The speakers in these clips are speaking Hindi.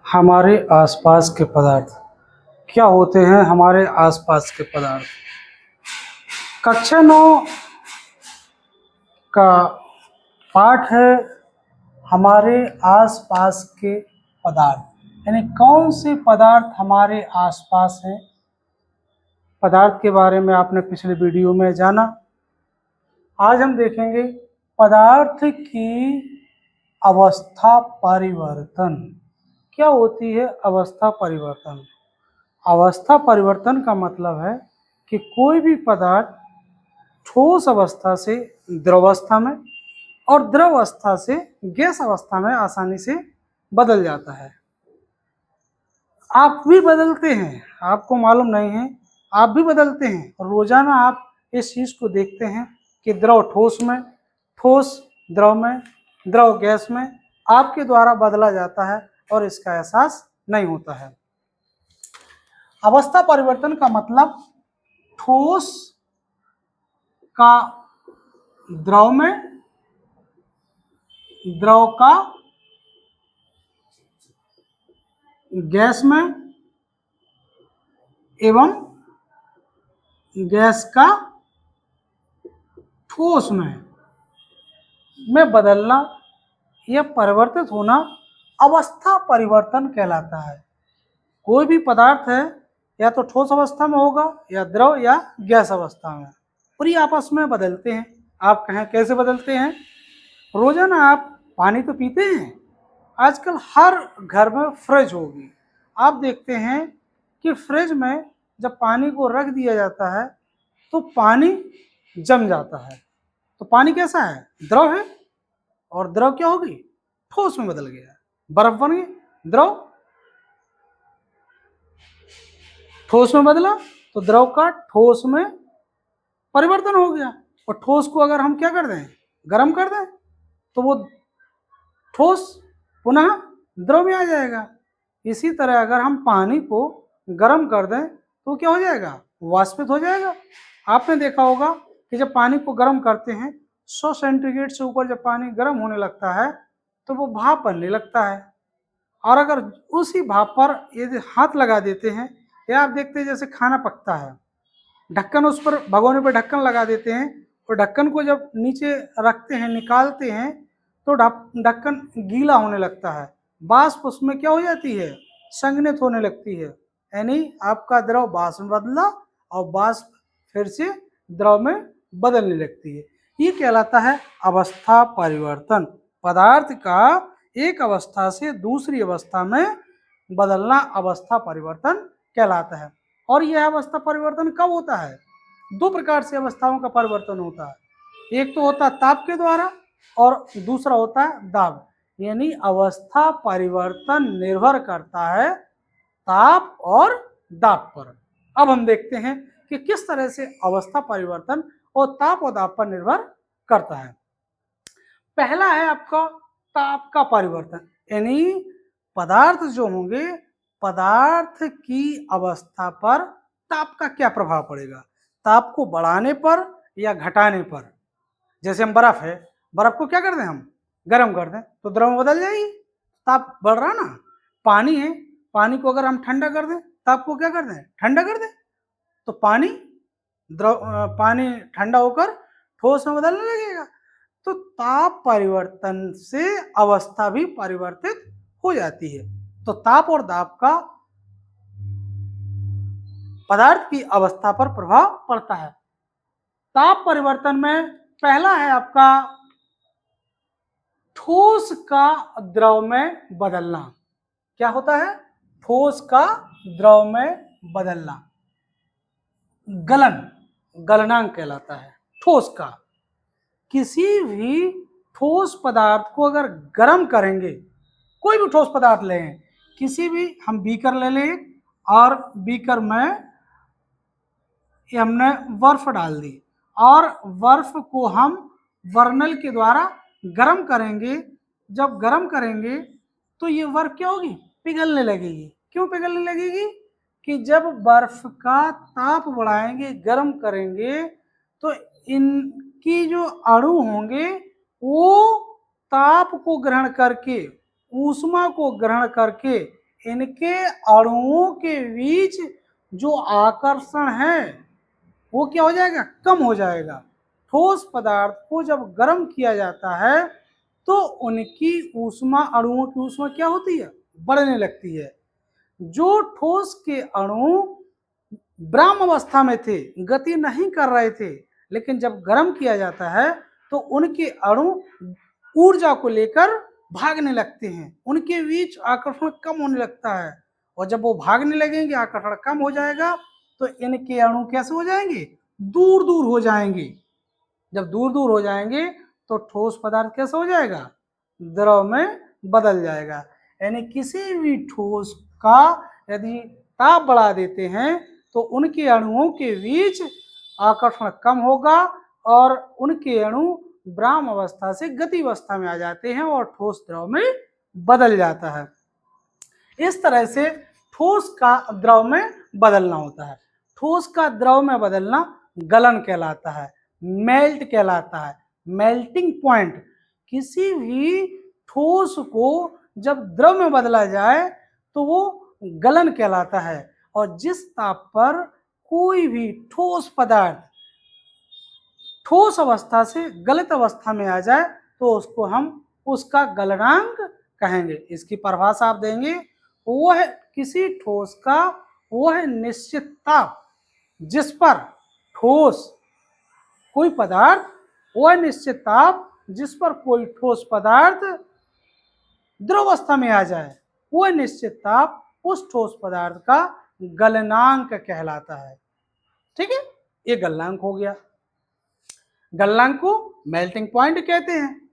हमारे आसपास के पदार्थ क्या होते हैं? हमारे आसपास के पदार्थ कक्षा 9 का पाठ है हमारे आसपास के पदार्थ, यानी कौन से पदार्थ हमारे आसपास हैं। पदार्थ के बारे में आपने पिछले वीडियो में जाना। आज हम देखेंगे पदार्थ की अवस्था परिवर्तन। क्या होती है अवस्था परिवर्तन? अवस्था परिवर्तन का मतलब है कि कोई भी पदार्थ ठोस अवस्था से द्रवावस्था में और द्रवावस्था से गैस अवस्था में आसानी से बदल जाता है। आप भी बदलते हैं, आपको मालूम नहीं है, आप भी बदलते हैं। रोजाना आप इस चीज को देखते हैं कि द्रव ठोस में, ठोस द्रव में, द्रव गैस में आपके द्वारा बदला जाता है और इसका एहसास नहीं होता है। अवस्था परिवर्तन का मतलब ठोस का द्रव में, द्रव का गैस में एवं गैस का ठोस में बदलना या परिवर्तित होना अवस्था परिवर्तन कहलाता है। कोई भी पदार्थ है या तो ठोस अवस्था में होगा या द्रव या गैस अवस्था में, और ये आपस में बदलते हैं। आप कहें कैसे बदलते हैं? रोजाना आप पानी तो पीते हैं, आजकल हर घर में फ्रिज होगी। आप देखते हैं कि फ्रिज में जब पानी को रख दिया जाता है तो पानी जम जाता है। तो पानी कैसा है? द्रव है, और द्रव क्या होगी? ठोस में बदल गया, बर्फ बन गई। द्रव ठोस में बदला तो द्रव का ठोस में परिवर्तन हो गया। और ठोस को अगर हम क्या कर दें, गर्म कर दें, तो वो ठोस पुनः द्रव में आ जाएगा। इसी तरह अगर हम पानी को गर्म कर दें तो क्या हो जाएगा? वाष्पित हो जाएगा। आपने देखा होगा कि जब पानी को गर्म करते हैं 100 सेंटीग्रेड से ऊपर जब पानी गर्म होने लगता है तो वो भाप बनने लगता है। और अगर उसी भाप पर यदि हाथ लगा देते हैं, या आप देखते हैं जैसे खाना पकता है, ढक्कन उस पर भगोने पर ढक्कन लगा देते हैं, और ढक्कन को जब नीचे रखते हैं, निकालते हैं, तो ढक्कन गीला होने लगता है, वाष्प उसमें क्या हो जाती है? संघनित होने लगती है। यानी आपका द्रव वाष्प में बदला और वाष्प फिर से द्रव में बदलने लगती है। ये कहलाता है अवस्था परिवर्तन। पदार्थ का एक अवस्था से दूसरी अवस्था में बदलना अवस्था परिवर्तन कहलाता है। और यह अवस्था परिवर्तन कब होता है? दो प्रकार से अवस्थाओं का परिवर्तन होता है। एक तो होता है ताप के द्वारा और दूसरा होता है दाब। यानी अवस्था परिवर्तन निर्भर करता है ताप और दाब पर। अब हम देखते हैं कि किस तरह से अवस्था परिवर्तन और ताप और दाब पर निर्भर करता है। पहला है आपका ताप का परिवर्तन, यानी पदार्थ जो होंगे, पदार्थ की अवस्था पर ताप का क्या प्रभाव पड़ेगा? ताप को बढ़ाने पर या घटाने पर। जैसे हम बर्फ है, बर्फ को क्या कर दें, हम गर्म कर दें तो द्रव में बदल जाएगी, ताप बढ़ रहा ना। पानी है, पानी को अगर हम ठंडा कर दें, ताप को क्या कर दें? ठंडा कर दें, तो पानी पानी ठंडा होकर ठोस में बदलने लगेगा। तो ताप परिवर्तन से अवस्था भी परिवर्तित हो जाती है। तो ताप और दाब का पदार्थ की अवस्था पर प्रभाव पड़ता है। ताप परिवर्तन में पहला है आपका ठोस का द्रव में बदलना। क्या होता है? ठोस का द्रव में बदलना गलनांक कहलाता है। ठोस का, किसी भी ठोस पदार्थ को अगर गर्म करेंगे, कोई भी ठोस पदार्थ लें, किसी भी, हम बीकर ले लें और बीकर में हमने बर्फ डाल दी और बर्फ को हम वर्नल के द्वारा गर्म करेंगे। जब गर्म करेंगे तो ये बर्फ क्या होगी? पिघलने लगेगी। क्यों पिघलने लगेगी? कि जब बर्फ का ताप बढ़ाएंगे, गर्म करेंगे, तो इनकी जो अणु होंगे वो ताप को ग्रहण करके, ऊष्मा को ग्रहण करके इनके अणुओं के बीच जो आकर्षण है वो क्या हो जाएगा, कम हो जाएगा। ठोस पदार्थ को जब गर्म किया जाता है तो उनकी ऊष्मा, अणुओं की ऊष्मा क्या होती है, बढ़ने लगती है। जो ठोस के अणु ब्राह्म अवस्था में थे, गति नहीं कर रहे थे, लेकिन जब गर्म किया जाता है तो उनके अणु ऊर्जा को लेकर भागने लगते हैं, उनके बीच आकर्षण कम होने लगता है। और जब वो भागने लगेंगे, आकर्षण कम हो जाएगा, तो इनके अणु कैसे हो जाएंगे, दूर दूर हो जाएंगे। जब दूर दूर हो जाएंगे तो ठोस पदार्थ कैसे हो जाएगा, द्रव में बदल जाएगा। यानी किसी भी ठोस का यदि ताप बढ़ा देते हैं तो उनके अणुओं के बीच आकर्षण कम होगा और उनके अणु ब्राह्म अवस्था से गति अवस्था में आ जाते हैं और ठोस द्रव में बदल जाता है। इस तरह से ठोस का द्रव में बदलना होता है। ठोस का द्रव में बदलना गलन कहलाता है, मेल्ट कहलाता है, मेल्टिंग पॉइंट। किसी भी ठोस को जब द्रव में बदला जाए तो वो गलन कहलाता है। और जिस ताप पर कोई भी ठोस पदार्थ ठोस अवस्था से गलित अवस्था में आ जाए तो उसको हम उसका गलनांक कहेंगे। इसकी परिभाषा आप देंगे, वह किसी ठोस का वह निश्चित ताप जिस पर ठोस कोई पदार्थ, वह निश्चित ताप जिस पर कोई ठोस पदार्थ द्रवावस्था में आ जाए, वह निश्चित ताप उस ठोस पदार्थ का गलनांक कहलाता है। ठीक है, ये गलनांक हो गया। गलनांक को मेल्टिंग पॉइंट कहते हैं।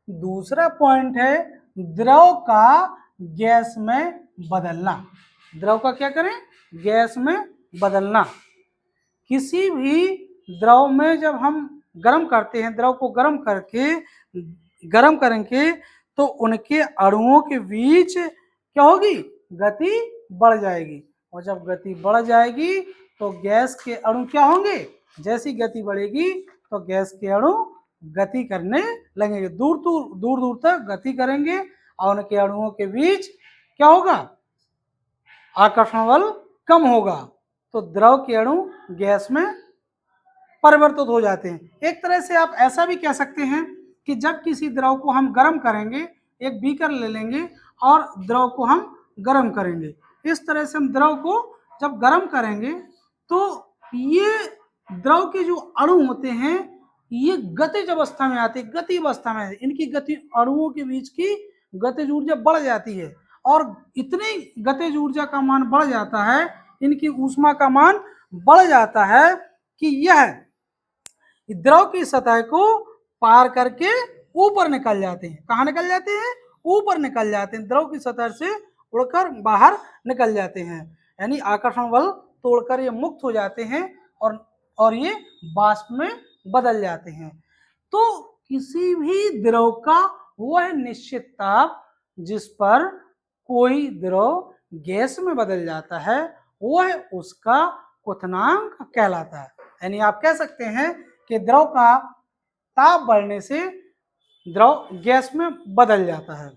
दूसरा पॉइंट है द्रव का गैस में बदलना। द्रव का क्या करें, गैस में बदलना। किसी भी द्रव में जब हम गर्म करते हैं, द्रव को गर्म करेंगे तो उनके अणुओं के बीच क्या होगी, गति बढ़ जाएगी। और जब गति बढ़ जाएगी तो गैस के अणु क्या होंगे, जैसी गति बढ़ेगी तो गैस के अणु गति करने लगेंगे, दूर दूर तक गति करेंगे और उनके अणुओं के बीच क्या होगा, आकर्षण बल कम होगा, तो द्रव के अणु गैस में परिवर्तित हो जाते हैं। एक तरह से आप ऐसा भी कह सकते हैं कि जब किसी द्रव को हम गर्म करेंगे, एक बीकर ले लेंगे और द्रव को हम गर्म करेंगे। इस तरह से हम द्रव को जब गर्म करेंगे तो ये द्रव के जो अणु होते हैं ये गतिज अवस्था में आते हैं, गति अवस्था में। इनकी गति, अणुओं के बीच की गतिज ऊर्जा बढ़ जाती है और इतनी गतिज ऊर्जा का मान बढ़ जाता है, इनकी ऊष्मा का मान बढ़ जाता है कि यह द्रव की सतह को पार करके ऊपर निकल जाते हैं। कहाँ निकल जाते हैं, ऊपर निकल जाते हैं, द्रव की सतह से उड़कर बाहर निकल जाते हैं। यानी आकर्षण बल तोड़कर ये मुक्त हो जाते हैं और ये वाष्प में बदल जाते हैं। तो किसी भी द्रव का वह निश्चित ताप जिस पर कोई द्रव गैस में बदल जाता है वह उसका क्वथनांक कहलाता है। यानी आप कह सकते हैं कि द्रव का ताप बढ़ने से द्रव गैस में बदल जाता है।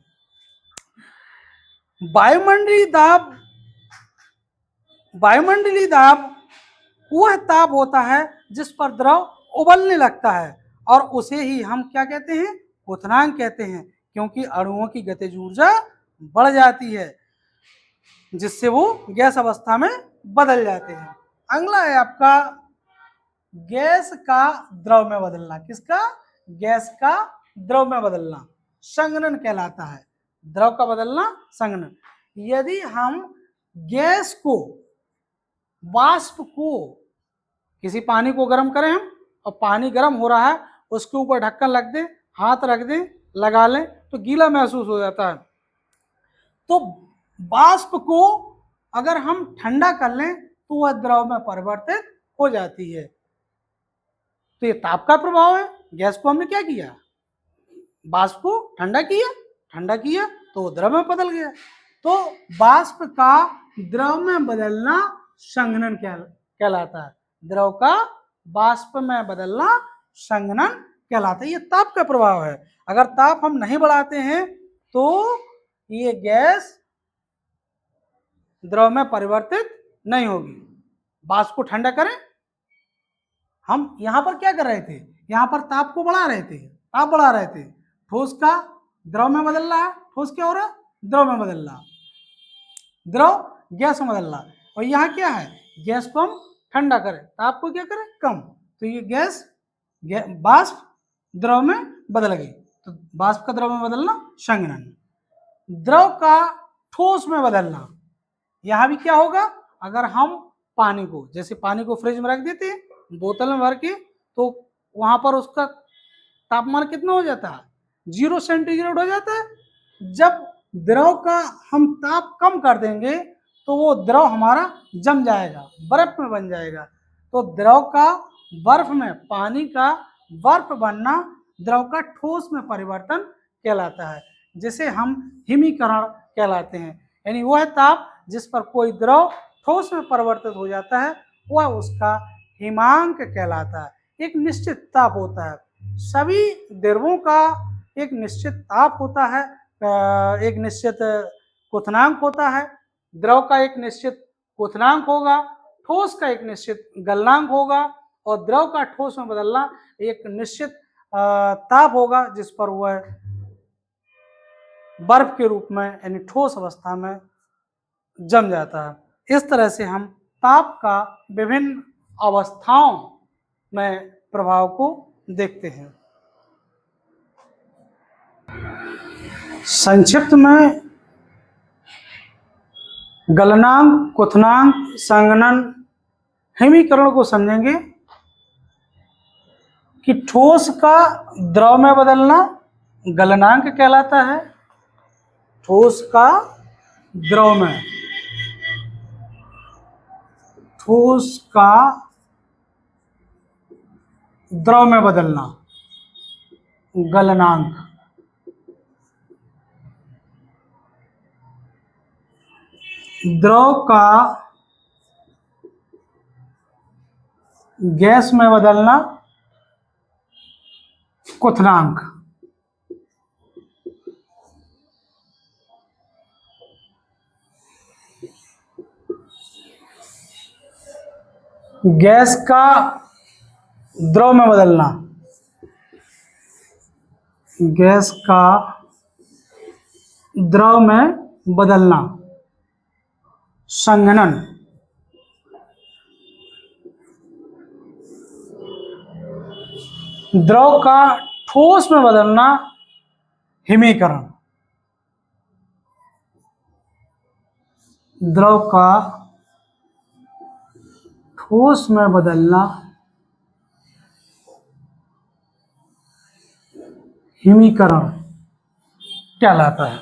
वायुमंडलीय दाब वह ताप होता है जिस पर द्रव उबलने लगता है और उसे ही हम क्या कहते हैं, क्वथनांक कहते हैं, क्योंकि अणुओं की गतिज ऊर्जा बढ़ जाती है जिससे वो गैस अवस्था में बदल जाते हैं। अगला है आपका गैस का द्रव में बदलना। किसका, गैस का द्रव में बदलना संघनन कहलाता है। द्रव का बदलना संघनन। यदि हम गैस को, वाष्प को, किसी पानी को गर्म करें हम और पानी गर्म हो रहा है, उसके ऊपर ढक्कन रख दें, हाथ रख दें, लगा लें तो गीला महसूस हो जाता है। तो वाष्प को अगर हम ठंडा कर लें तो वह द्रव में परिवर्तित हो जाती है। तो ये ताप का प्रभाव है। गैस को हमने क्या किया, वाष्प को ठंडा किया तो द्रव में बदल गया। तो वाष्प का द्रव में बदलना संघनन कहलाता है। द्रव का वाष्प में बदलना संघनन कहलाता है। ये ताप का प्रभाव है। अगर ताप हम नहीं बढ़ाते हैं तो ये गैस द्रव में परिवर्तित नहीं होगी। वाष्प को ठंडा करें, हम यहां पर क्या कर रहे थे, यहां पर ताप को बढ़ा रहे थे, ताप बढ़ा रहे थे। ठोस का द्रव में बदल रहा है, ठोस क्या हो रहा है, द्रव में बदल रहा, द्रव गैस में बदल रहा। और यहाँ क्या है, गैस को हम ठंडा करें, ताप को क्या करें, कम। तो ये गैस वाष्प द्रव में बदल गई, तो वाष्प का द्रव में बदलना संघनन। द्रव का ठोस में बदलना, यहां भी क्या होगा, अगर हम पानी को, जैसे पानी को फ्रिज में रख देते हैं बोतल में भर के, तो वहां पर उसका तापमान कितना हो जाता है, 0 सेंटीग्रेड हो जाता है। जब द्रव का हम ताप कम कर देंगे तो वो द्रव हमारा जम जाएगा, बर्फ में बन जाएगा। तो द्रव का बर्फ में, पानी का बर्फ बनना द्रव का ठोस में परिवर्तन कहलाता है, जिसे हम हिमीकरण कहलाते हैं। यानी वह ताप जिस पर कोई द्रव ठोस में परिवर्तित हो जाता है वह उसका हिमांक कहलाता है। एक निश्चित ताप होता है, सभी द्रवों का एक निश्चित ताप होता है, एक निश्चित क्वथनांक होता है। द्रव का एक निश्चित क्वथनांक होगा, ठोस का एक निश्चित गलनांक होगा, और द्रव का ठोस में बदलना एक निश्चित ताप होगा जिस पर वह बर्फ के रूप में यानी ठोस अवस्था में जम जाता है। इस तरह से हम ताप का विभिन्न अवस्थाओं में प्रभाव को देखते हैं। संक्षिप्त में गलनांक, क्वथनांक, संघनन, हिमीकरण को समझेंगे कि ठोस का द्रव में बदलना गलनांक कहलाता है। ठोस का द्रव में, ठोस का द्रव में बदलना गलनांक। द्रव का गैस में बदलना क्वथनांक। गैस का द्रव में बदलना, गैस का द्रव में बदलना संघनन। द्रव का ठोस में बदलना हिमीकरण। द्रव का ठोस में बदलना हिमीकरण कहलाता है।